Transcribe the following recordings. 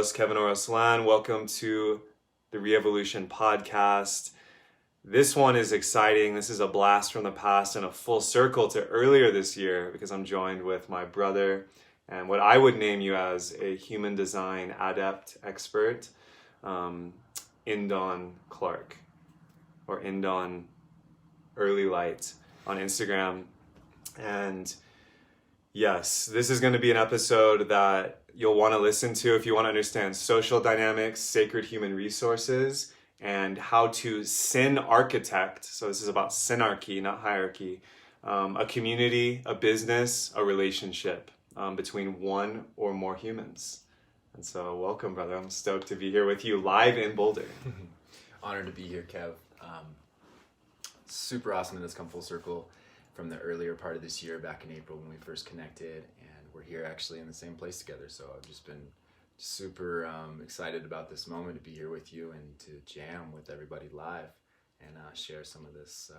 Kevin Orosz. Welcome to the Re-Evolution podcast. This one is exciting. This is a blast from the past and a full circle to earlier this year because I'm joined with my brother and what I would name you as a human design adept expert, YnDon Clark, or YnDon Early Light on Instagram. And yes, this is going to be an episode that you'll want to listen to if you want to understand social dynamics, sacred human resources, and how to syn architect. So this is about synarchy, not hierarchy. A community, a business, a relationship between one or more humans. And so welcome, brother. I'm stoked to be here with you live in Boulder. Honored to be here, Kev. Super awesome that it's come full circle from the earlier part of this year back in April when we first connected, and we're here actually in the same place together. So I've just been super excited about this moment to be here with you and to jam with everybody live and share some of this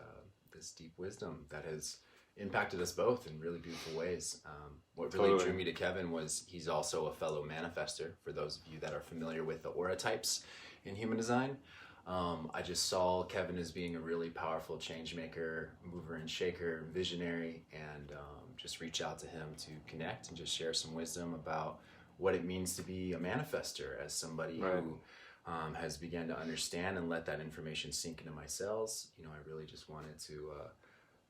deep wisdom that has impacted us both in really beautiful ways. What really drew me to Kevin was he's also a fellow manifester. For those of you that are familiar with the aura types in human design, I just saw Kevin as being a really powerful change maker, mover and shaker, visionary, and just reach out to him to connect and just share some wisdom about what it means to be a manifester as somebody who has begun to understand and let that information sink into my cells. You know, I really just wanted to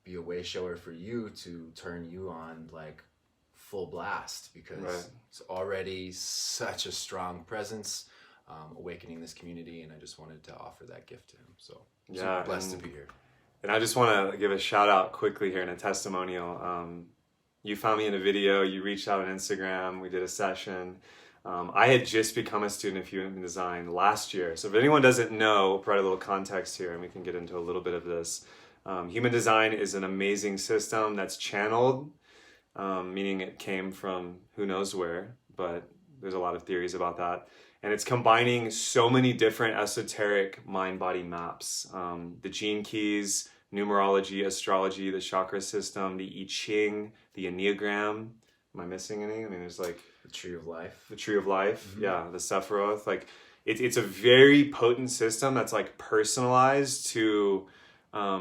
be a way shower for you to turn you on like full blast because it's already such a strong presence. Awakening this community, and I just wanted to offer that gift to him. So super blessed to be here. And I just want to give a shout out quickly here in a testimonial. You found me in a video, you reached out on Instagram, we did a session. I had just become a student of human design last year. So if anyone doesn't know, we'll provide a little context here and we can get into a little bit of this. Human design is an amazing system that's channeled, meaning it came from who knows where, but there's a lot of theories about that. And it's combining so many different esoteric mind-body maps. The gene keys, numerology, astrology, the chakra system, the I Ching, the Enneagram. Am I missing any? I mean, there's like... The Tree of Life. The Tree of Life, yeah, the Sephiroth. Like, it's a very potent system that's like personalized to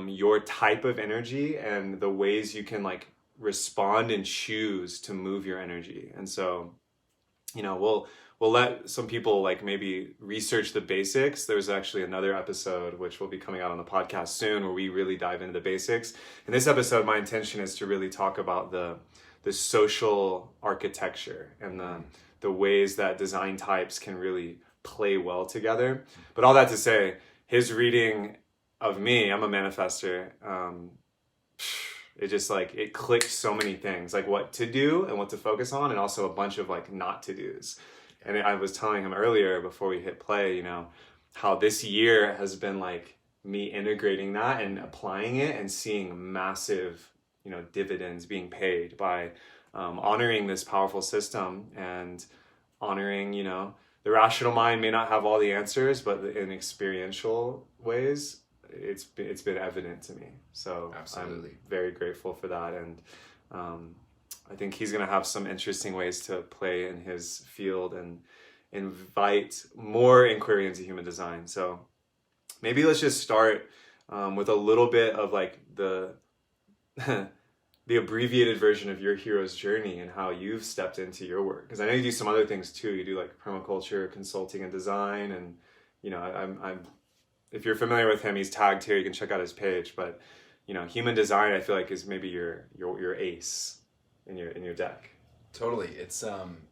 your type of energy and the ways you can like respond and choose to move your energy. And so, you know, we'll let some people like maybe research the basics. There's actually another episode which will be coming out on the podcast soon where we really dive into the basics. In this episode, my intention is to really talk about the social architecture and the ways that design types can really play well together. But all that to say, his reading of me, I'm a manifester, it just like, it clicked so many things, like what to do and what to focus on, and also a bunch of like not to do's. And I was telling him earlier before we hit play, you know, how this year has been like me integrating that and applying it and seeing massive, you know, dividends being paid by honoring this powerful system and honoring, you know, the rational mind may not have all the answers, but in experiential ways, it's been evident to me. So absolutely. I'm very grateful for that. And I think he's going to have some interesting ways to play in his field and invite more inquiry into human design. So maybe let's just start with a little bit of like the the abbreviated version of your hero's journey and how you've stepped into your work. Because I know you do some other things too. You do like permaculture, consulting and design. And, you know, I'm if you're familiar with him, he's tagged here. You can check out his page. But, you know, human design, I feel like is maybe your ace in your deck. Totally. It's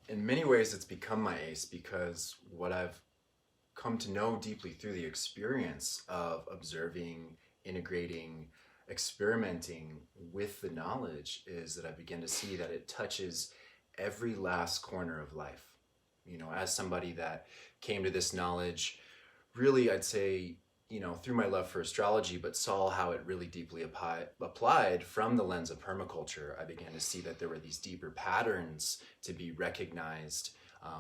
in many ways it's become my ace because what I've come to know deeply through the experience of observing, integrating, experimenting with the knowledge is that I begin to see that it touches every last corner of life. You know, as somebody that came to this knowledge, really I'd say, you know, through my love for astrology, but saw how it really deeply applied from the lens of permaculture, I began to see that there were these deeper patterns to be recognized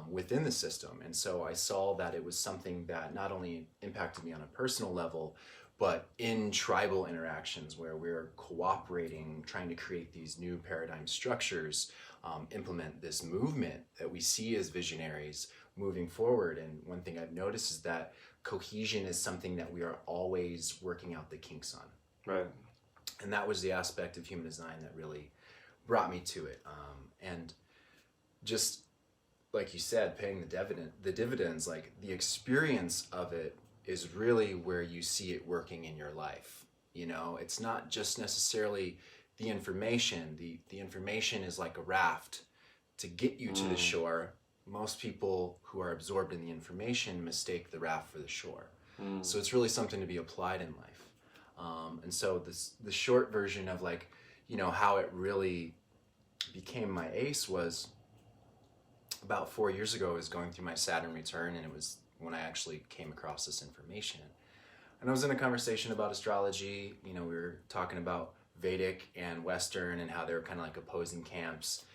within the system. And so I saw that it was something that not only impacted me on a personal level, but in tribal interactions where we're cooperating, trying to create these new paradigm structures, implement this movement that we see as visionaries, moving forward. And one thing I've noticed is that cohesion is something that we are always working out the kinks on. Right. And that was the aspect of human design that really brought me to it. And just like you said, paying the dividends, like the experience of it is really where you see it working in your life. You know, it's not just necessarily the information. The information is like a raft to get you to the shore. Most people who are absorbed in the information mistake the raft for the shore. So it's really something to be applied in life. And so the short version of like, you know, how it really became my ace was about 4 years ago. I was going through my Saturn return, and it was when I actually came across this information. And I was in a conversation about astrology. You know, we were talking about Vedic and Western and how they were kind of like opposing camps.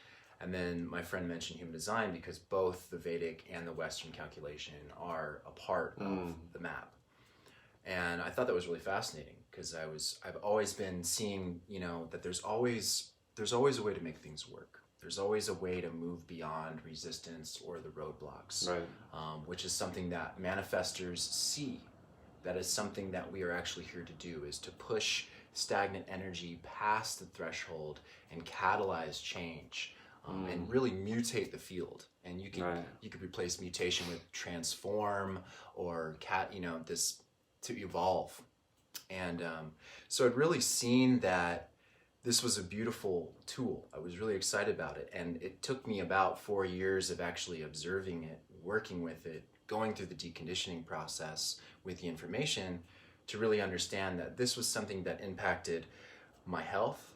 And then my friend mentioned human design because both the Vedic and the Western calculation are a part of the map. And I thought that was really fascinating because I've always been seeing, you know, that there's always a way to make things work. There's always a way to move beyond resistance or the roadblocks, Right. Which is something that manifestors see. That is something that we are actually here to do, is to push stagnant energy past the threshold and catalyze change, and really mutate the field. And you could replace mutation with transform or this to evolve. And so I'd really seen that this was a beautiful tool. I was really excited about it. And it took me about 4 years of actually observing it, working with it, going through the deconditioning process with the information to really understand that this was something that impacted my health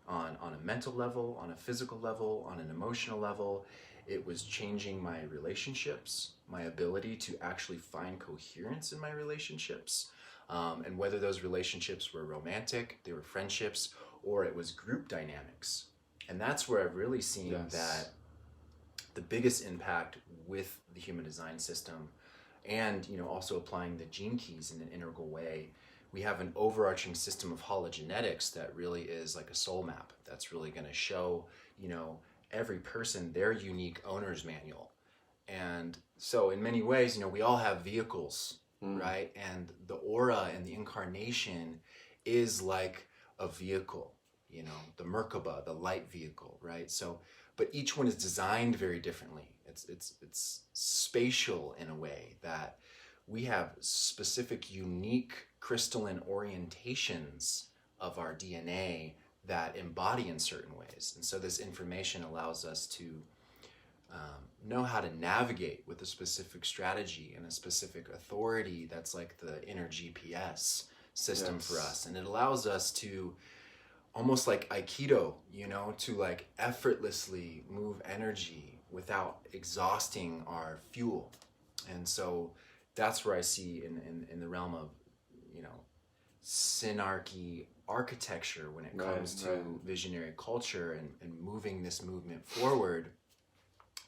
on a mental level, on a physical level, on an emotional level. It was changing my relationships, my ability to actually find coherence in my relationships. And whether those relationships were romantic, they were friendships, or it was group dynamics. And that's where I've really seen that the biggest impact with the human design system, and also applying the gene keys in an integral way. We have an overarching system of hologenetics that really is like a soul map that's really going to show every person their unique owner's manual. And so in many ways, we all have vehicles, right? And the aura and the incarnation is like a vehicle, the Merkaba, the light vehicle, right? So, but each one is designed very differently. It's spatial in a way that we have specific, unique crystalline orientations of our DNA that embody in certain ways. And so this information allows us to know how to navigate with a specific strategy and a specific authority that's like the inner GPS system for us. And it allows us to almost like Aikido, to like effortlessly move energy without exhausting our fuel. And so that's where I see in the realm of, Synarchy architecture when it comes to visionary culture and moving this movement forward.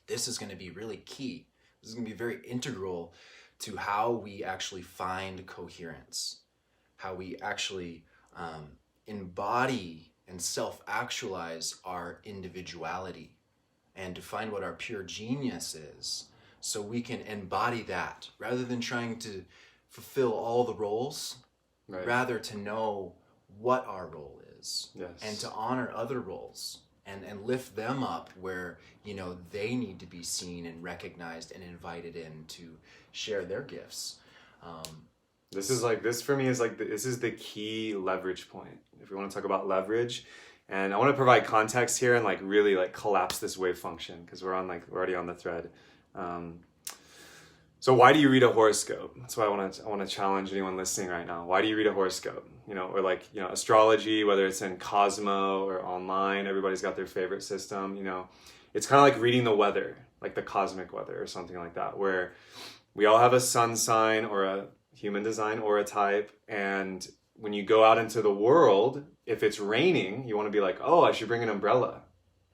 This is going to be really key. This is going to be very integral to how we actually find coherence, how we actually embody and self-actualize our individuality, and to find what our pure genius is, so we can embody that rather than trying to fulfill all the roles, rather to know what our role is, and to honor other roles and lift them up where they need to be seen and recognized and invited in to share their gifts. This is the key leverage point. If we want to talk about leverage, and I want to provide context here and really collapse this wave function because we're already on the thread. So why do you read a horoscope? That's why I want to challenge anyone listening right now. Why do you read a horoscope? Or astrology, whether it's in Cosmo or online, everybody's got their favorite system. It's kind of like reading the weather, like the cosmic weather or something like that, where we all have a sun sign or a human design aura type, and when you go out into the world, if it's raining, you want to be like, oh, I should bring an umbrella.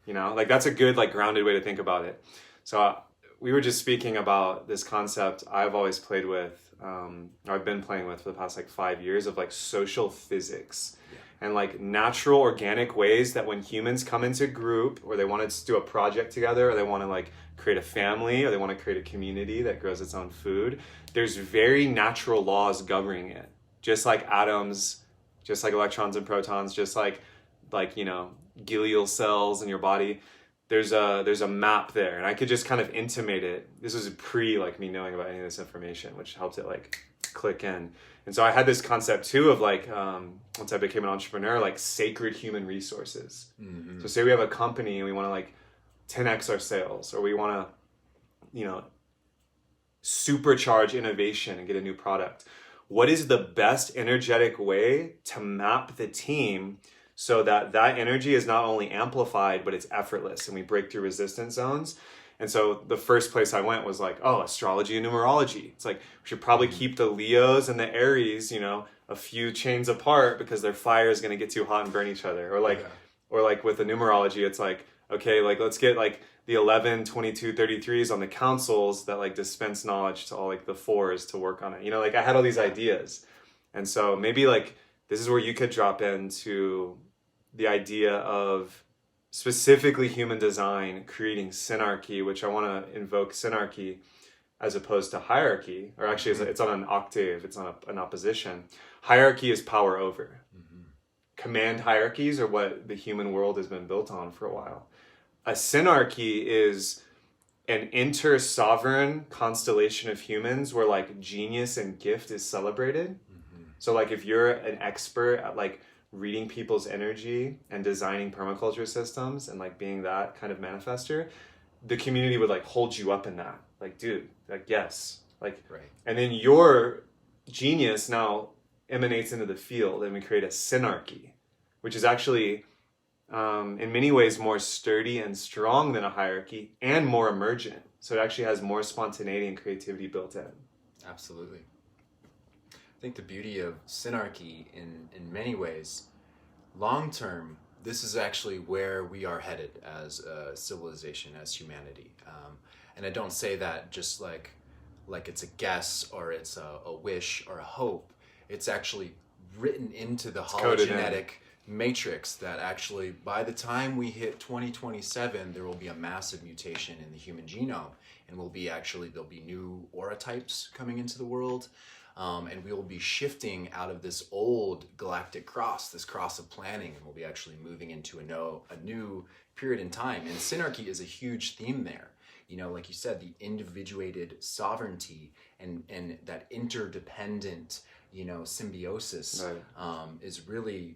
That's a good grounded way to think about it. So we were just speaking about this concept I've always played with, I've been playing with for the past 5 years of social physics and natural organic ways that when humans come into group or they want to do a project together or they want to create a family or they want to create a community that grows its own food, there's very natural laws governing it. Just like atoms, just like electrons and protons, just like glial cells in your body. There's a map there, and I could just kind of intimate it. This was pre like me knowing about any of this information, which helped it like click in. And so I had this concept too of like once I became an entrepreneur, like sacred human resources. So say we have a company and we want to like 10x our sales, or we want to supercharge innovation and get a new product. What is the best energetic way to map the team so that energy is not only amplified, but it's effortless and we break through resistance zones? And so the first place I went was like, oh, astrology and numerology. It's like, we should probably keep the Leos and the Aries, a few chains apart because their fire is going to get too hot and burn each other. Or like with the numerology, it's like, okay, like let's get like the 11, 22, 33s on the councils that like dispense knowledge to all like the 4s to work on it. Like I had all these ideas. And so maybe like this is where you could drop into the idea of specifically human design, creating synarchy, which I want to invoke synarchy as opposed to hierarchy, or actually it's on an octave, it's on an opposition. Hierarchy is power over. Command hierarchies are what the human world has been built on for a while. A synarchy is an inter-sovereign constellation of humans where like genius and gift is celebrated. So like if you're an expert at like reading people's energy and designing permaculture systems and like being that kind of manifester, the community would like hold you up in that. Like, dude, like, yes. Like, right. And then your genius now emanates into the field and we create a synarchy, which is actually in many ways more sturdy and strong than a hierarchy and more emergent. So it actually has more spontaneity and creativity built in. Absolutely. I think the beauty of synarchy in many ways, long term, this is actually where we are headed as a civilization, as humanity. And I don't say that just like it's a guess or it's a wish or a hope. It's actually written into the hologenetic matrix that actually by the time we hit 2027, there will be a massive mutation in the human genome, and there'll be new aura types coming into the world. And we will be shifting out of this old galactic cross, this cross of planning, and we'll be actually moving into a new period in time. And synarchy is a huge theme there. Like you said, the individuated sovereignty and that interdependent, symbiosis is really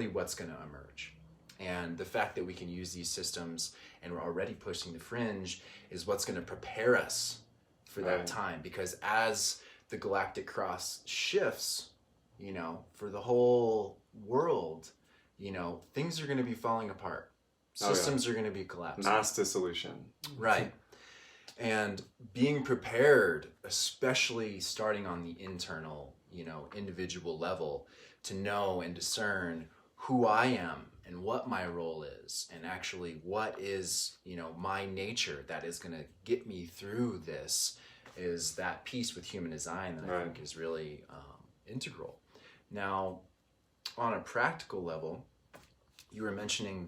what's going to emerge. And the fact that we can use these systems and we're already pushing the fringe is what's going to prepare us for that time. Because as the galactic cross shifts, for the whole world, things are going to be falling apart. Systems are going to be collapsing. Mass dissolution. Right. And being prepared, especially starting on the internal, individual level, to know and discern who I am and what my role is, and actually what is, my nature that is going to get me through this, is that piece with human design that I think is really integral. Now, on a practical level, you were mentioning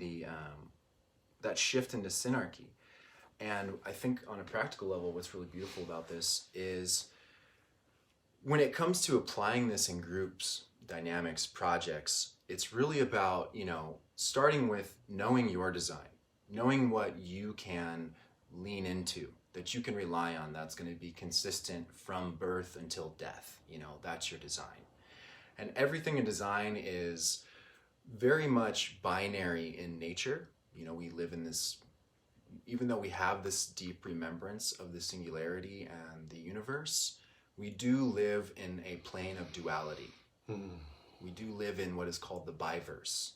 that shift into synarchy. And I think on a practical level, what's really beautiful about this is when it comes to applying this in groups, dynamics, projects, it's really about, starting with knowing your design, knowing what you can lean into, that you can rely on, that's going to be consistent from birth until death. That's your design. And everything in design is very much binary in nature. We live in this, even though we have this deep remembrance of the singularity and the universe, we do live in a plane of duality. We do live in what is called the biverse.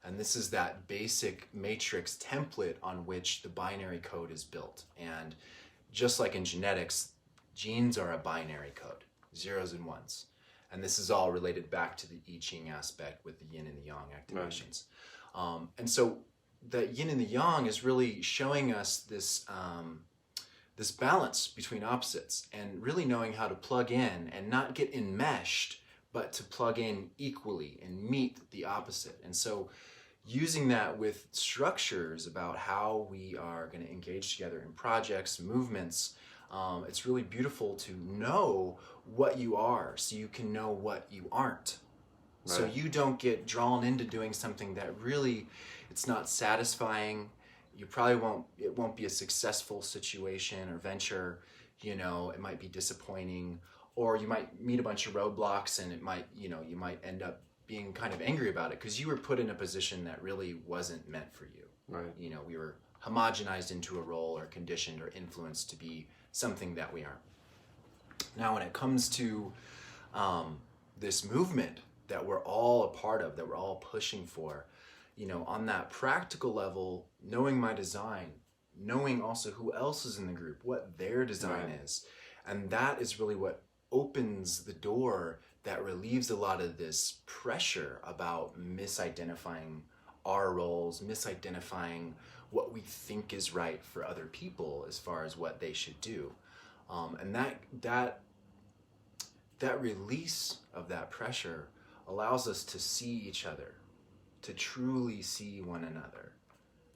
And this is that basic matrix template on which the binary code is built. And just like in genetics, genes are a binary code, zeros and ones. And this is all related back to the I Ching aspect with the yin and the yang activations. And so the yin and the yang is really showing us this this balance between opposites, and really knowing how to plug in and not get enmeshed, but to plug in equally and meet the opposite. And so, using that with structures about how we are going to engage together in projects, movements. It's really beautiful to know what you are so you can know what you aren't. Right. So you don't get drawn into doing something that really, it's not satisfying. You probably it won't be a successful situation or venture. You know, it might be disappointing, or you might meet a bunch of roadblocks and it might, you know, you might end up being kind of angry about it because you were put in a position that really wasn't meant for you. Right. You know, we were homogenized into a role or conditioned or influenced to be something that we aren't. Now, when it comes to this movement that we're all a part of, that we're all pushing for, you know, on that practical level, knowing my design, knowing also who else is in the group, what their design is, and that is really what opens the door that relieves a lot of this pressure about misidentifying our roles, misidentifying what we think is right for other people as far as what they should do. And that release of that pressure allows us to see each other, to truly see one another.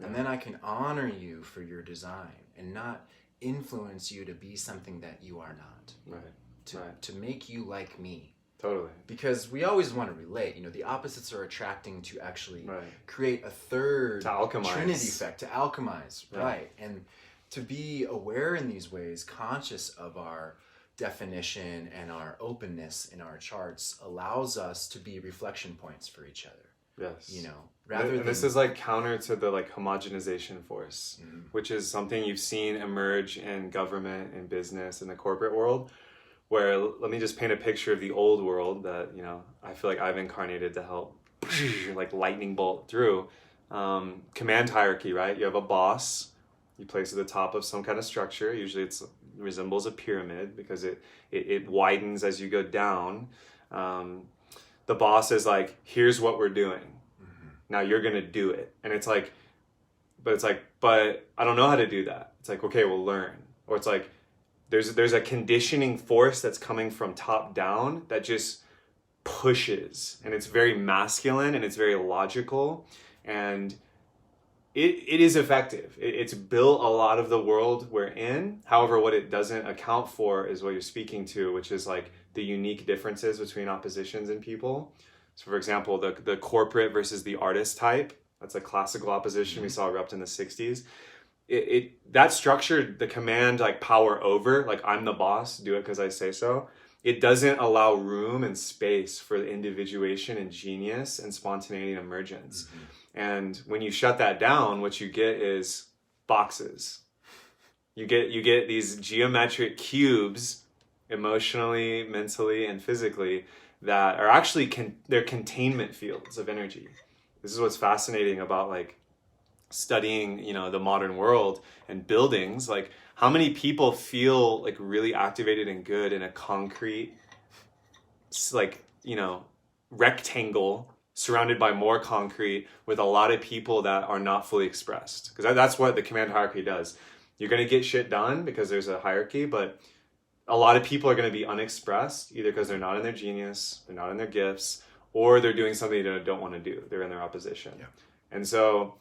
Yeah. And then I can honor you for your design and not influence you to be something that you are not. Right. To make you like me. Totally. Because we always want to relate. You know, the opposites are attracting to actually create a third Trinity effect, to alchemize. Yeah. Right. And to be aware in these ways, conscious of our definition and our openness in our charts, allows us to be reflection points for each other. Yes. You know, rather than... this is like counter to the like homogenization force, which is something you've seen emerge in government and business in the corporate world, where, let me just paint a picture of the old world that, you know, I feel like I've incarnated to help like lightning bolt through. Command hierarchy, right? You have a boss, you place at the top of some kind of structure. Usually it resembles a pyramid because it widens as you go down. The boss is like, here's what we're doing. Now you're going to do it. And it's like, but I don't know how to do that. It's like, okay, we'll learn. Or it's like, there's a conditioning force that's coming from top down that just pushes, and it's very masculine and it's very logical, and it is effective. It's built a lot of the world we're in. However, what it doesn't account for is what you're speaking to, which is like the unique differences between oppositions in people. So for example, the corporate versus the artist type, that's a classical opposition we saw erupt in the 60s. That structure, the command, like power over, like I'm the boss, do it because I say so. It doesn't allow room and space for the individuation and genius and spontaneity and emergence. And when you shut that down, what you get is boxes. You get these geometric cubes, emotionally, mentally, and physically, that are actually they're containment fields of energy. This is what's fascinating about like studying, you know, the modern world and buildings. Like, how many people feel like really activated and good in a concrete, like, you know, rectangle surrounded by more concrete with a lot of people that are not fully expressed? Because that's what the command hierarchy does. You're going to get shit done because there's a hierarchy, but a lot of people are going to be unexpressed, either because they're not in their genius, they're not in their gifts, or they're doing something they don't want to do. They're in their opposition. Yeah. And so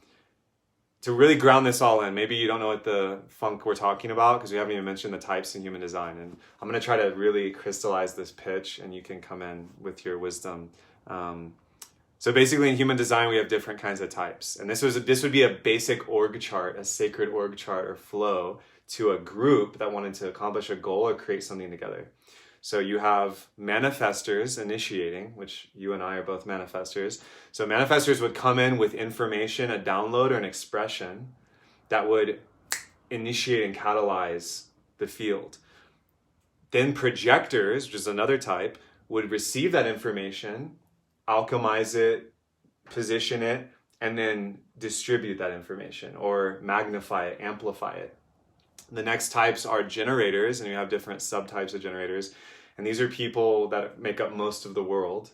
to really ground this all in, maybe you don't know what the funk we're talking about because we haven't even mentioned the types in human design. And I'm going to try to really crystallize this pitch, and you can come in with your wisdom. So basically in human design, we have different kinds of types. And this would be a basic org chart, a sacred org chart or flow to a group that wanted to accomplish a goal or create something together. So you have manifestors initiating, which you and I are both manifestors. So manifestors would come in with information, a download or an expression that would initiate and catalyze the field. Then projectors, which is another type, would receive that information, alchemize it, position it, and then distribute that information or magnify it, amplify it. The next types are generators, and you have different subtypes of generators. And these are people that make up most of the world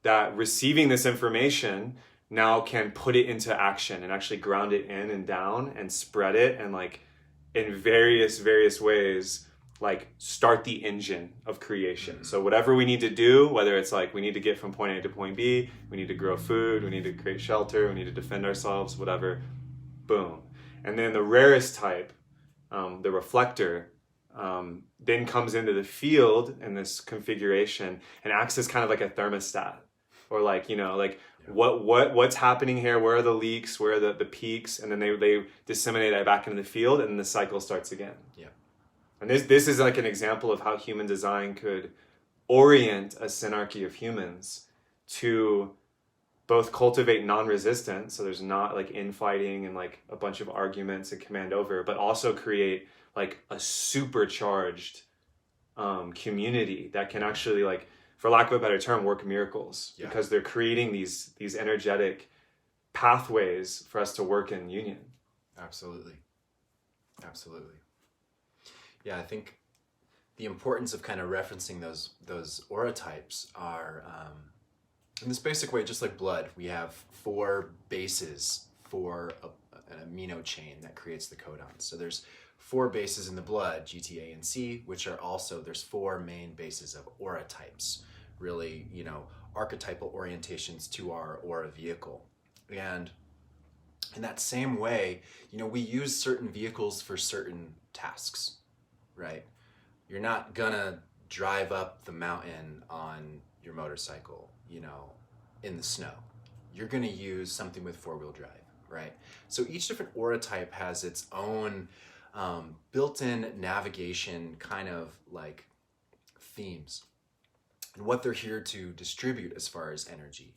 that receiving this information now can put it into action and actually ground it in and down and spread it and like in various ways like start the engine of creation. So whatever we need to do, whether it's like we need to get from point A to point B, we need to grow food, we need to create shelter, we need to defend ourselves, whatever, boom. And then the rarest type, the reflector, then comes into the field in this configuration and acts as kind of like a thermostat, or like, like what's happening here, where are the leaks, where are the peaks, and then they disseminate that back into the field, and the cycle starts again. Yeah. And this is like an example of how human design could orient a synarchy of humans to both cultivate non-resistance, so there's not like infighting and like a bunch of arguments and command over, but also create like a supercharged community that can actually, like, for lack of a better term, work miracles, because they're creating these energetic pathways for us to work in union. Absolutely. Yeah, I think the importance of kind of referencing those aura types are, in this basic way, just like blood, we have 4 bases for an amino chain that creates the codons. So there's 4 bases in the blood, G, T, A, and C, which are also, there's 4 main bases of aura types, really, archetypal orientations to our aura vehicle. And in that same way, we use certain vehicles for certain tasks, right? You're not gonna drive up the mountain on your motorcycle, in the snow. You're gonna use something with 4-wheel drive, right? So each different aura type has its own built-in navigation kind of like themes and what they're here to distribute as far as energy.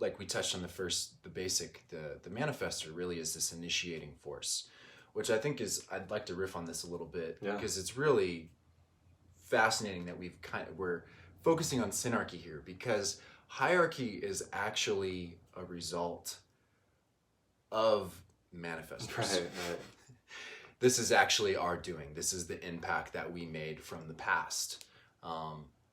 Like we touched on the basic, the manifestor really is this initiating force, which I think I'd like to riff on this a little bit, because it's really fascinating that we're focusing on synarchy here, because hierarchy is actually a result of manifestors. Right. This is actually our doing. This is the impact that we made from the past.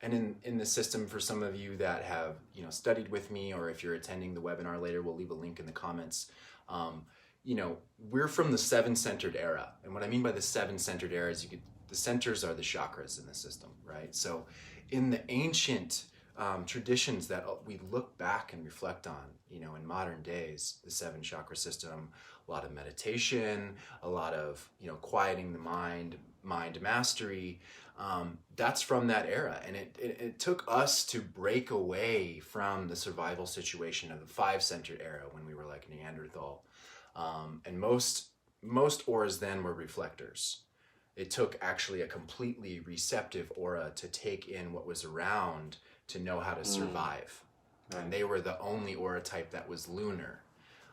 And in the system, for some of you that have studied with me, or if you're attending the webinar later, we'll leave a link in the comments. We're from the 7-centered era. And what I mean by the 7-centered era is the centers are the chakras in the system, right? So in the ancient traditions that we look back and reflect on, in modern days, the 7 chakra system, a lot of meditation, a lot of, quieting the mind mastery, that's from that era. And it took us to break away from the survival situation of the 5-centered era when we were like Neanderthal. And most auras then were reflectors. It took actually a completely receptive aura to take in what was around to know how to survive. Right. And they were the only aura type that was lunar.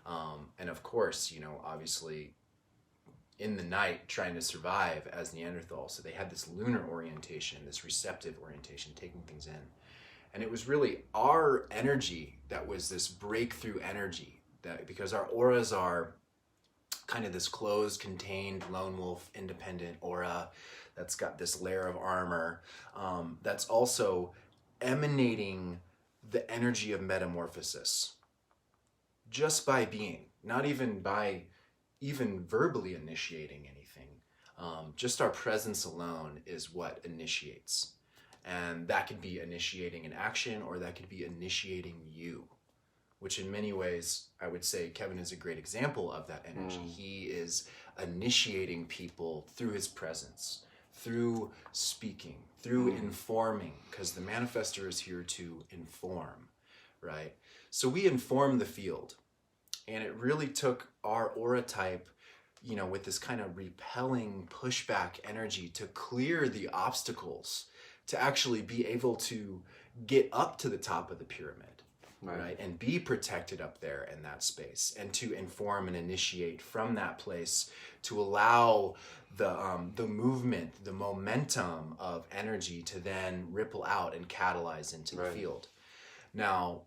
And of course, obviously in the night trying to survive as Neanderthal. So they had this lunar orientation, this receptive orientation, taking things in. And it was really our energy that was this breakthrough energy, that because our auras are kind of this closed, contained, lone wolf, independent aura that's got this layer of armor, that's also emanating the energy of metamorphosis just by being, not even by verbally initiating anything. Just our presence alone is what initiates. And that could be initiating an action, or that could be initiating you, which in many ways, I would say Kevin is a great example of that energy. He is initiating people through his presence, through speaking, through informing, because the manifestor is here to inform, right? So we inform the field, and it really took our aura type, with this kind of repelling pushback energy to clear the obstacles, to actually be able to get up to the top of the pyramid. Right, and be protected up there in that space, and to inform and initiate from that place, to allow the movement, the momentum of energy to then ripple out and catalyze into the field. Now,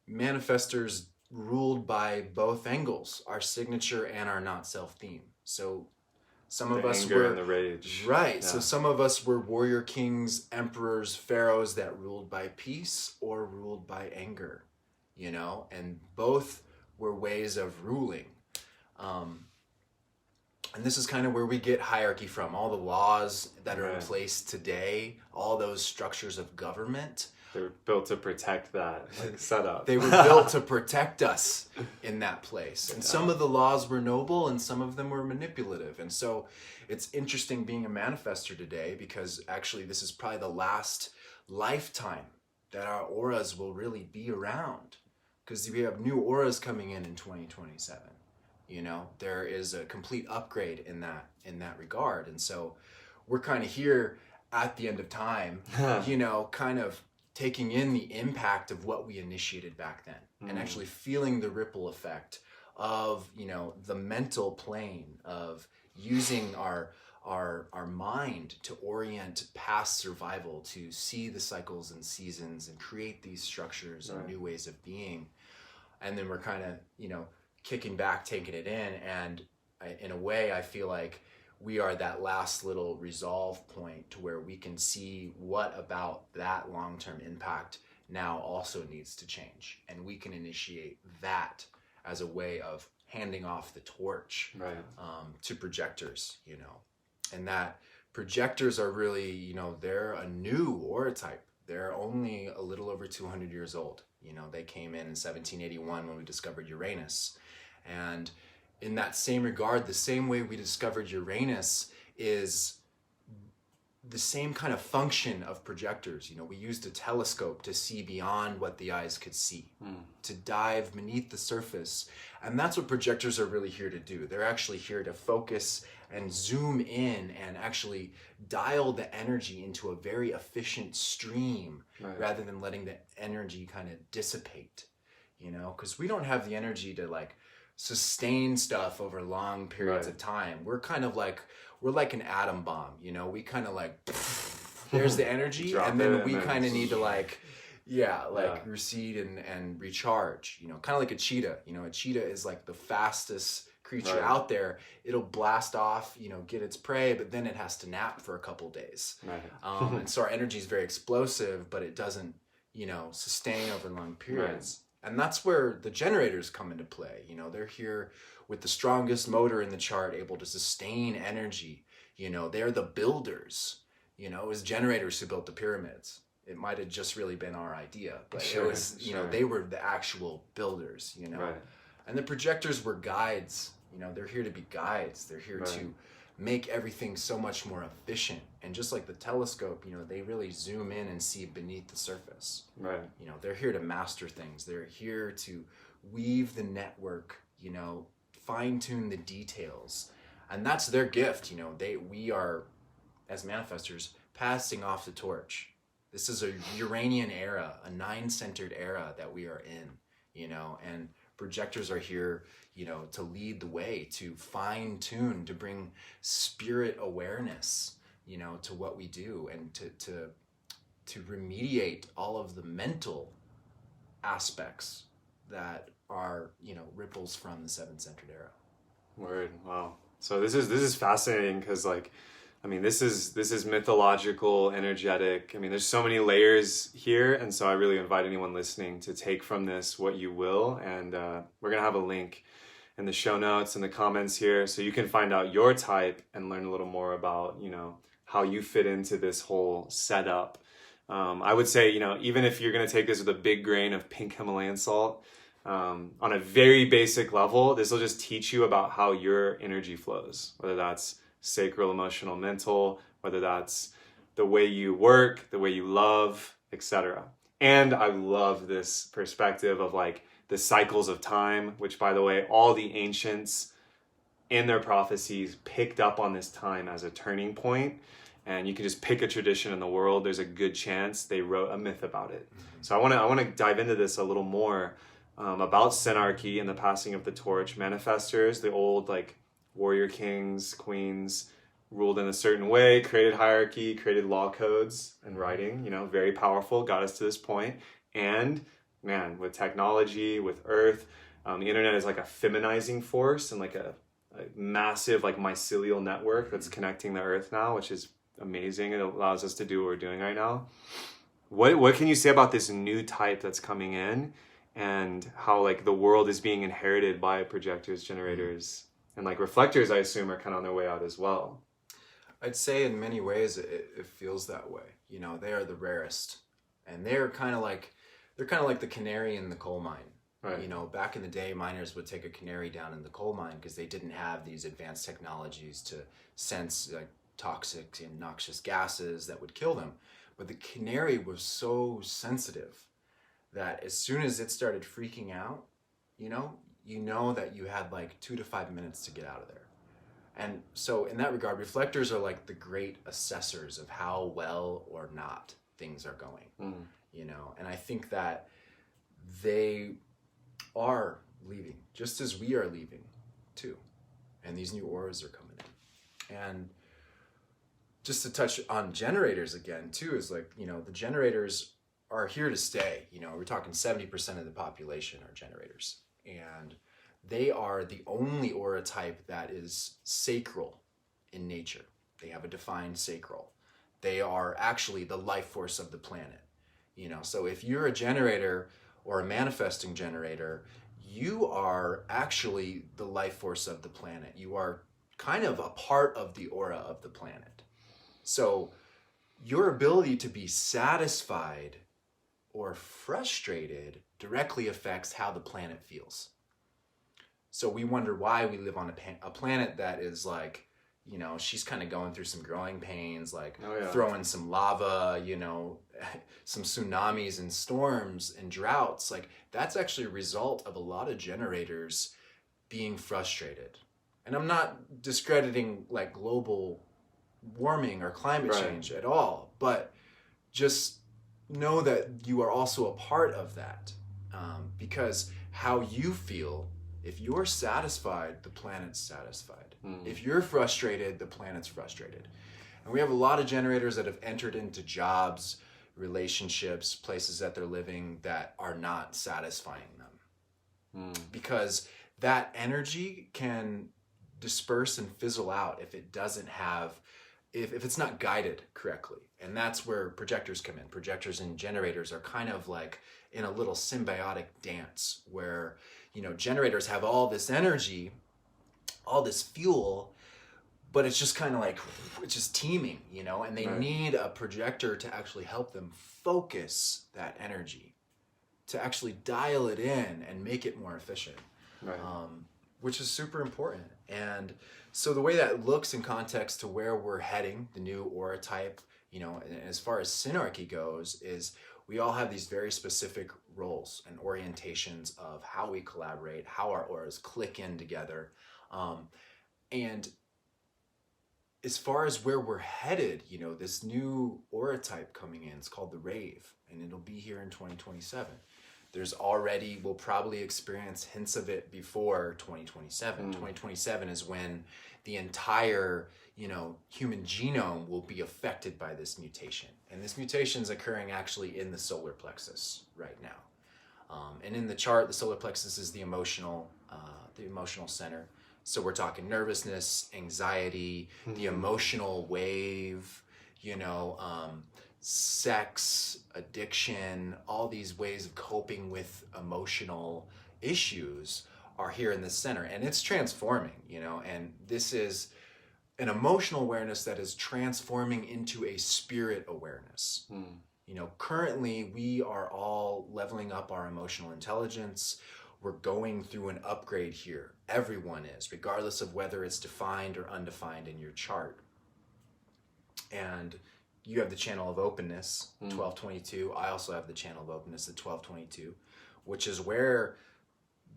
manifestors ruled by both angles, our signature and our not self theme. So some of us were and the rage. Right. Yeah. So some of us were warrior kings, emperors, pharaohs that ruled by peace or ruled by anger, and both were ways of ruling. And this is kind of where we get hierarchy from. All the laws that are in Right. place today, all those structures of government, They're built to protect that like setup. they were built to protect us in that place. And some of the laws were noble and some of them were manipulative. And so it's interesting being a manifester today, because actually this is probably the last lifetime that our auras will really be around, because we have new auras coming in 2027. You know, there is a complete upgrade in that regard. And so we're kind of here at the end of time, you know, kind of taking in the impact of what we initiated back then, and actually feeling the ripple effect of, you know, the mental plane of using our mind to orient past survival, to see the cycles and seasons and create these structures and new ways of being. And then we're kind of, you know, kicking back, taking it in. And in a way, I feel like we are that last little resolve point to where we can see what about that long-term impact now also needs to change. And we can initiate that as a way of handing off the torch to projectors, you know. And that projectors are really, you know, they're a new aura type. They're only a little over 200 years old. You know, they came in 1781 when we discovered Uranus. And in that same regard, the same way we discovered Uranus is the same kind of function of projectors. You know, we used a telescope to see beyond what the eyes could see, to dive beneath the surface. And that's what projectors are really here to do. They're actually here to focus and zoom in and actually dial the energy into a very efficient stream, rather than letting the energy kind of dissipate, you know, because we don't have the energy to like sustain stuff over long periods of time. We're kind of like, we're like an atom bomb, you know, we kind of like, there's the energy, and then we kind of need to like, recede and recharge, you know, kind of like a cheetah. You know, a cheetah is like the fastest creature out there. It'll blast off, you know, get its prey, but then it has to nap for a couple days. And so our energy is very explosive, but it doesn't, you know, sustain over long periods. And that's where the generators come into play. You know, they're here with the strongest motor in the chart, able to sustain energy. You know, they're the builders. You know, it was generators who built the pyramids. It might have just really been our idea, but it was, you know, they were the actual builders, you know. And the projectors were guides. You know, they're here to be guides. They're here to make everything so much more efficient. And just like the telescope, you know, they really zoom in and see beneath the surface. You know, they're here to master things. They're here to weave the network, you know, fine-tune the details. And that's their gift, you know. We are, as manifestors, passing off the torch. This is a Uranian era, a 9-centered era that we are in, you know, and projectors are here, you know, to lead the way, to fine tune, to bring spirit awareness, you know, to what we do, and to remediate all of the mental aspects that are, you know, ripples from the 7-centered era. Word. Wow. So this is fascinating, because like, I mean, this is mythological, energetic. I mean, there's so many layers here. And so I really invite anyone listening to take from this what you will. And we're going to have a link in the show notes and the comments here, so you can find out your type and learn a little more about, you know, how you fit into this whole setup. I would say, you know, even if you're going to take this with a big grain of pink Himalayan salt, on a very basic level, this will just teach you about how your energy flows, whether that's sacral, emotional, mental, whether that's the way you work, the way you love, etc. And I love this perspective of like the cycles of time, which, by the way, all the ancients in their prophecies picked up on this time as a turning point. And you can just pick a tradition in the world, there's a good chance they wrote a myth about it. So I want to dive into this a little more, about Synarchy and the passing of the torch. Manifestors, the old like warrior kings, queens, ruled in a certain way, created hierarchy, created law codes and writing, you know, very powerful, got us to this point. And man, with technology, with Earth, the internet is like a feminizing force, and like a massive like mycelial network that's connecting the Earth now, which is amazing. It allows us to do what we're doing right now. What can you say about this new type that's coming in, and how like the world is being inherited by projectors, generators, And like reflectors, I assume, are kind of on their way out as well. I'd say in many ways it feels that way. You know, they are the rarest, and they're kind of like the canary in the coal mine. Right. You know, back in the day, miners would take a canary down in the coal mine because they didn't have these advanced technologies to sense like toxic and noxious gases that would kill them. But the canary was so sensitive that as soon as it started freaking out, you know that you had like 2 to 5 minutes to get out of there. And so in that regard, reflectors are like the great assessors of how well or not things are going, you know? And I think that they are leaving just as we are leaving too. And these new auras are coming in. And just to touch on generators again too, is like, you know, the generators are here to stay. You know, we're talking 70% of the population are generators. And they are the only aura type that is sacral in nature. They have a defined sacral. They are actually the life force of the planet. You know, so if you're a generator or a manifesting generator, you are actually the life force of the planet. You are kind of a part of the aura of the planet. So your ability to be satisfied or frustrated directly affects how the planet feels. So we wonder why we live on a planet that is like, you know, she's kind of going through some growing pains, like throwing some lava, you know, some tsunamis and storms and droughts. Like that's actually a result of a lot of generators being frustrated. And I'm not discrediting like global warming or climate change at all, but just know that you are also a part of that, because how you feel, if you're satisfied, the planet's satisfied. If you're frustrated, the planet's frustrated. And we have a lot of generators that have entered into jobs, relationships, places that they're living that are not satisfying them. Because that energy can disperse and fizzle out if it doesn't have, if it's not guided correctly. And that's where projectors come in. Projectors and generators are kind of like in a little symbiotic dance where, you know, generators have all this energy, all this fuel, but it's just kind of like, it's just teeming, you know, and they need a projector to actually help them focus that energy, to actually dial it in and make it more efficient, which is super important. And so the way that looks in context to where we're heading, the new aura type, you know, as far as Synarchy goes, is we all have these very specific roles and orientations of how we collaborate, how our auras click in together. And as far as where we're headed, you know, this new aura type coming in, it's called the Rave, and it'll be here in 2027. There's already, we'll probably experience hints of it before 2027. 2027 is when the entire, you know, human genome will be affected by this mutation. And this mutation is occurring actually in the solar plexus right now. And in the chart, the solar plexus is the emotional center. So we're talking nervousness, anxiety, the emotional wave, you know, sex, addiction, all these ways of coping with emotional issues are here in the center. And it's transforming, you know, and this is an emotional awareness that is transforming into a spirit awareness. You know, currently we are all leveling up our emotional intelligence. We're going through an upgrade here. Everyone is, regardless of whether it's defined or undefined in your chart. And you have the channel of openness, 1222. I also have the channel of openness at 1222, which is where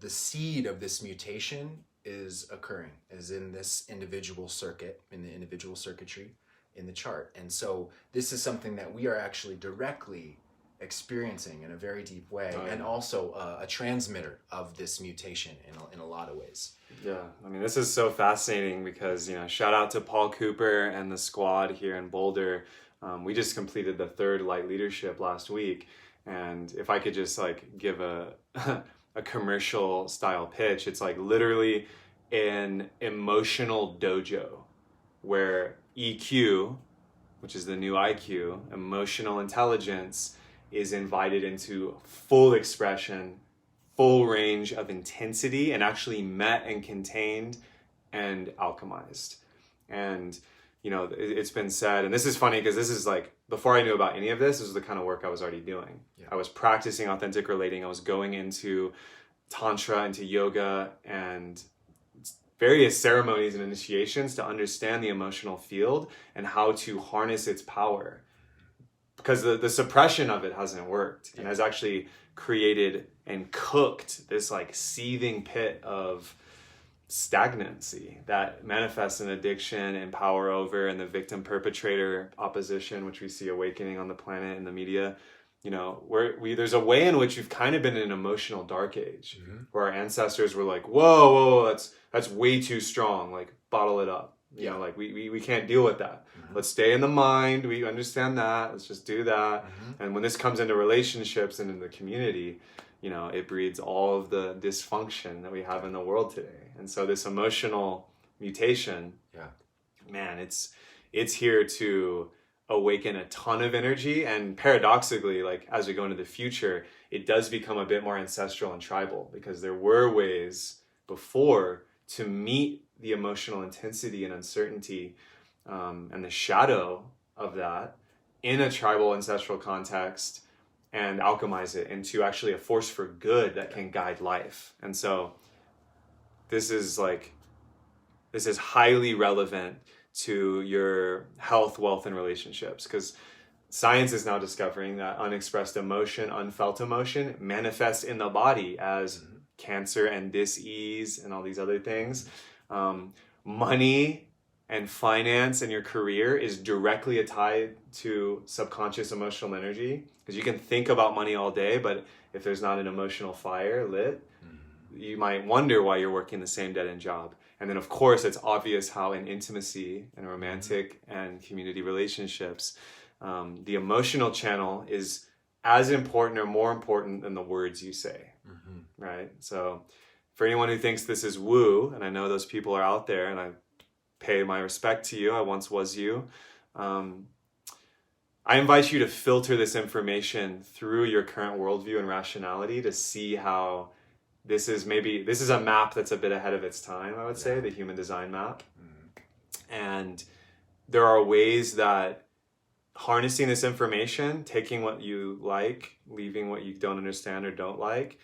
the seed of this mutation is occurring, is in this individual circuit, in the individual circuitry in the chart. And so this is something that we are actually directly experiencing in a very deep way, and also a transmitter of this mutation in a lot of ways. Yeah, I mean, this is so fascinating because, you know, shout out to Paul Cooper and the squad here in Boulder. We just completed the 3rd Light Leadership last week, and if I could just like give a a commercial style pitch, it's like literally an emotional dojo where EQ, which is the new IQ, emotional intelligence, is invited into full expression, full range of intensity, and actually met and contained and alchemized. And, you know, it's been said, and this is funny because this is like, before I knew about any of this was the kind of work I was already doing. Yeah. I was practicing authentic relating. I was going into Tantra, into yoga, and various ceremonies and initiations to understand the emotional field and how to harness its power. Because the suppression of it hasn't worked and has actually created and cooked this like seething pit of stagnancy that manifests in addiction and power over and the victim perpetrator opposition, which we see awakening on the planet in the media. You know, there's a way in which we've kind of been in an emotional dark age, where our ancestors were like, whoa, that's way too strong. Like, bottle it up. You know, like we can't deal with that. Let's stay in the mind. We understand that. Let's just do that. And when this comes into relationships and in the community, you know, it breeds all of the dysfunction that we have in the world today. And so this emotional mutation, man, it's here to awaken a ton of energy. And paradoxically, like as we go into the future, it does become a bit more ancestral and tribal, because there were ways before to meet the emotional intensity and uncertainty and the shadow of that in a tribal ancestral context and alchemize it into actually a force for good that can guide life. And so this is highly relevant to your health, wealth, and relationships, because science is now discovering that unexpressed emotion, unfelt emotion manifests in the body as cancer and dis-ease and all these other things. Money and finance and your career is directly tied to subconscious emotional energy, because you can think about money all day, but if there's not an emotional fire lit, you might wonder why you're working the same dead-end job. And then, of course, it's obvious how in intimacy and romantic and community relationships, the emotional channel is as important or more important than the words you say, right? So for anyone who thinks this is woo, and I know those people are out there, and I pay my respect to you, I once was you, I invite you to filter this information through your current worldview and rationality to see how this is a map that's a bit ahead of its time, I would say, the human design map. And there are ways that harnessing this information, taking what you like, leaving what you don't understand or don't like,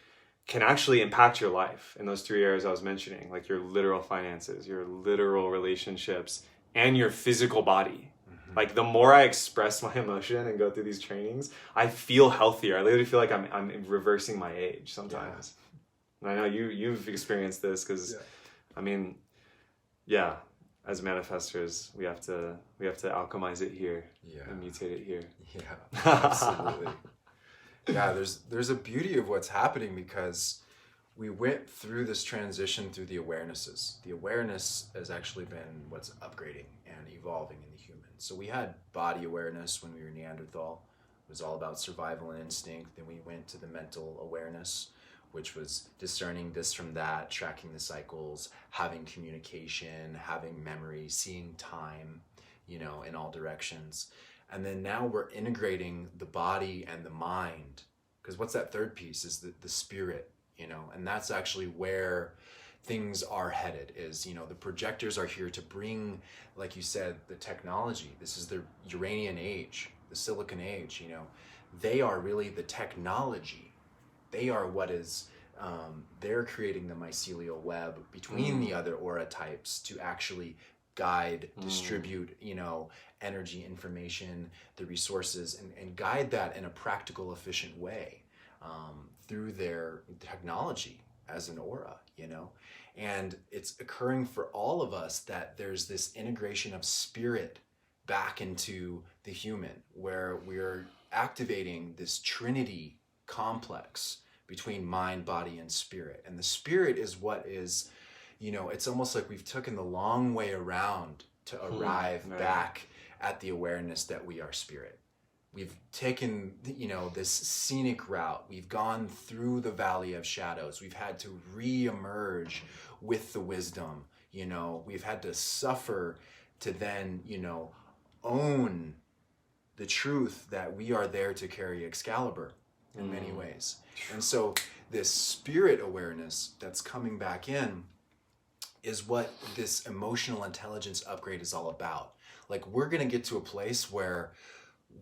can actually impact your life in those three areas I was mentioning, like your literal finances, your literal relationships, and your physical body. Like the more I express my emotion and go through these trainings, I feel healthier. I literally feel like I'm reversing my age sometimes. And I know you've experienced this because, I mean, as manifestors, we have to alchemize it here and mutate it here. Yeah, absolutely. There's a beauty of what's happening, because we went through this transition through the awarenesses. The awareness has actually been what's upgrading and evolving in the human. So we had body awareness when we were Neanderthal. It was all about survival and instinct. Then we went to the mental awareness, which was discerning this from that, tracking the cycles, having communication, having memory, seeing time, in all directions. And then now we're integrating the body and the mind, because what's that third piece is the spirit, and that's actually where things are headed is, the projectors are here to bring, like you said, the technology. This is the Uranian age, the Silicon age, they are really the technology. They are what is, they're creating the mycelial web between the other aura types to actually guide, distribute, energy, information, the resources, and guide that in a practical, efficient way through their technology as an aura, And it's occurring for all of us that there's this integration of spirit back into the human, where we're activating this Trinity complex between mind, body, and spirit. And the spirit is what is, it's almost like we've taken the long way around to arrive back at the awareness that we are spirit. We've taken, this scenic route. We've gone through the valley of shadows. We've had to re-emerge with the wisdom. We've had to suffer to then, own the truth that we are there to carry Excalibur in many ways. And so this spirit awareness that's coming back in is what this emotional intelligence upgrade is all about. Like, we're going to get to a place where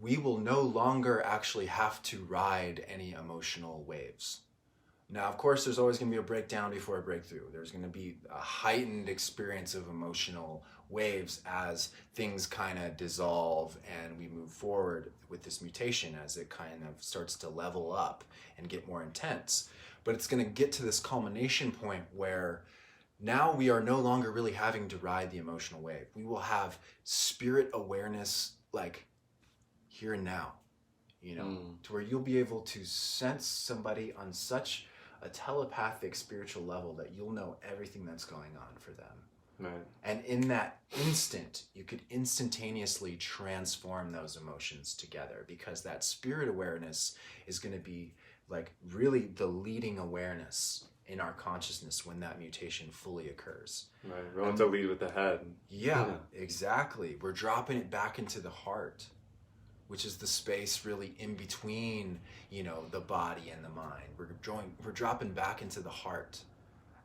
we will no longer actually have to ride any emotional waves. Now, of course, there's always going to be a breakdown before a breakthrough. There's going to be a heightened experience of emotional waves as things kind of dissolve and we move forward with this mutation as it kind of starts to level up and get more intense. But it's going to get to this culmination point where now we are no longer really having to ride the emotional wave. We will have spirit awareness, like here and now, you know, to where you'll be able to sense somebody on such a telepathic spiritual level that you'll know everything that's going on for them. Right. And in that instant, you could instantaneously transform those emotions together, because that spirit awareness is going to be like really the leading awareness in our consciousness when that mutation fully occurs. Right. We want to lead with the head. Yeah, exactly. We're dropping it back into the heart, which is the space really in between, you know, the body and the mind. We're dropping back into the heart.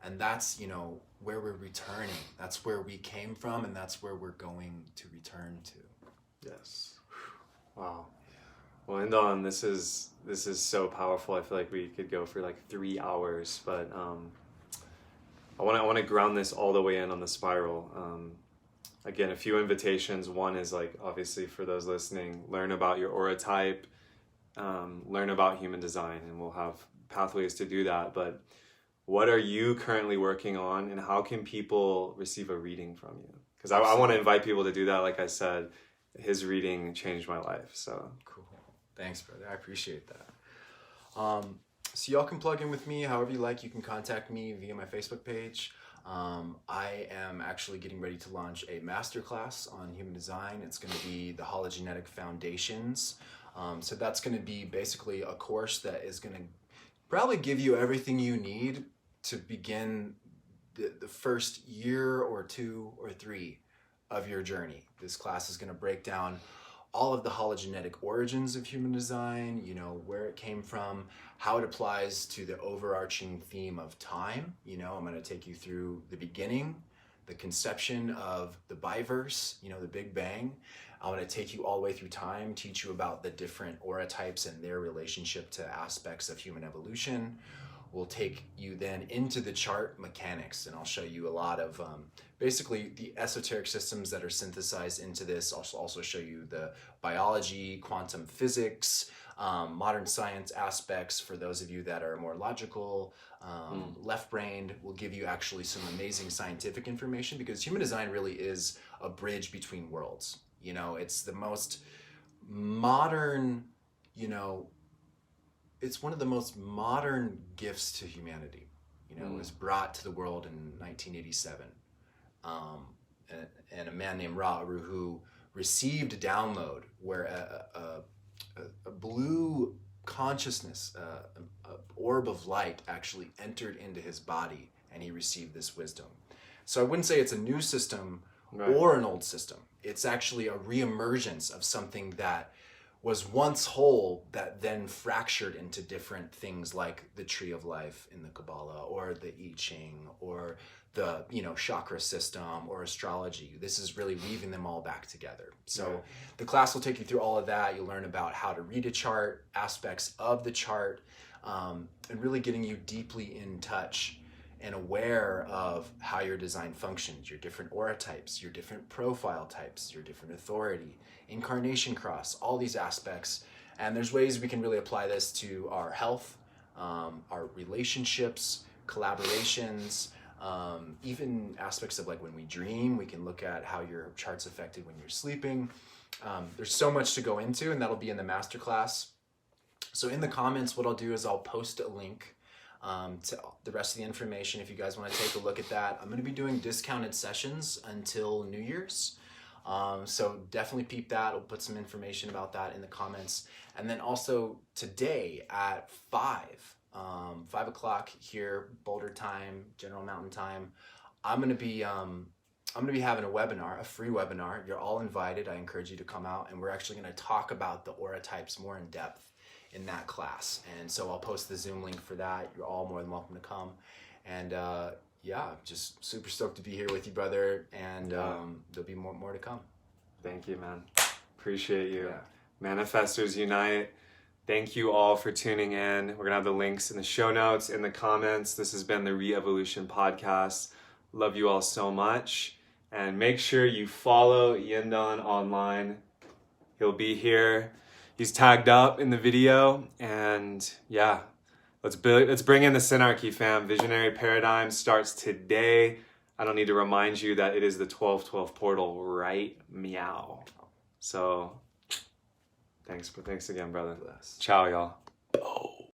And that's, you know, where we're returning. That's where we came from, and that's where we're going to return to. Yes. Wow. Well, YnDon, this is so powerful. I feel like we could go for like 3 hours, but I want to ground this all the way in on the spiral. Again, a few invitations. One is like, obviously for those listening, learn about your aura type, learn about human design, and we'll have pathways to do that. But what are you currently working on, and how can people receive a reading from you? Because I want to invite people to do that. Like I said, his reading changed my life. So cool. Thanks, brother. I appreciate that. So y'all can plug in with me however you like. You can contact me via my Facebook page. I am actually getting ready to launch a masterclass on human design. It's going to be the Hologenetic Foundations. So that's going to be basically a course that is going to probably give you everything you need to begin the first year or 2 or 3 of your journey. This class is going to break down all of the hologenetic origins of human design, you know, where it came from, how it applies to the overarching theme of time. You know, I'm going to take you through the beginning, the conception of the biverse, you know, the Big Bang. I'm going to take you all the way through time, teach you about the different aura types and their relationship to aspects of human evolution. We'll take you then into the chart mechanics, and I'll show you a lot of basically the esoteric systems that are synthesized into this. I'll also show you the biology, quantum physics, modern science aspects for those of you that are more logical, left-brained. We'll give you actually some amazing scientific information, because human design really is a bridge between worlds. You know, it's the most modern, you know, it's one of the most modern gifts to humanity. You know, it was brought to the world in 1987. And a man named Ra-Uru, who received a download where a blue consciousness, a orb of light actually entered into his body, and he received this wisdom. So I wouldn't say it's a new system or an old system. It's actually a reemergence of something that was once whole that then fractured into different things, like the Tree of Life in the Kabbalah, or the I Ching, or the, you know, chakra system, or astrology. This is really weaving them all back together. So the class will take you through all of that. You'll learn about how to read a chart, aspects of the chart, and really getting you deeply in touch and aware of how your design functions, your different aura types, your different profile types, your different authority, incarnation cross, all these aspects. And there's ways we can really apply this to our health, our relationships, collaborations, even aspects of like when we dream. We can look at how your chart's affected when you're sleeping. There's so much to go into, and that'll be in the masterclass. So in the comments, what I'll do is I'll post a link to the rest of the information if you guys want to take a look at that. I'm going to be doing discounted sessions until New Year's. So definitely peep that. I'll put some information about that in the comments. And then also today at 5 o'clock here, Boulder time, General Mountain time, I'm going to be having a webinar, a free webinar. You're all invited. I encourage you to come out, and we're actually going to talk about the aura types more in depth in that class. And so I'll post the Zoom link for that. You're all more than welcome to come. And yeah, just super stoked to be here with you, brother. And there'll be more to come. Thank you, man. Appreciate you. Yeah. Manifestors unite. Thank you all for tuning in. We're going to have the links in the show notes, in the comments. This has been the Re-Evolution Podcast. Love you all so much. And make sure you follow YnDon online. He'll be here. He's tagged up in the video. And yeah, let's bring in the Synarchy, fam. Visionary Paradigm starts today. I don't need to remind you that it is the 12/12 portal, right? Meow. So thanks again, brother. Bless. Ciao, y'all.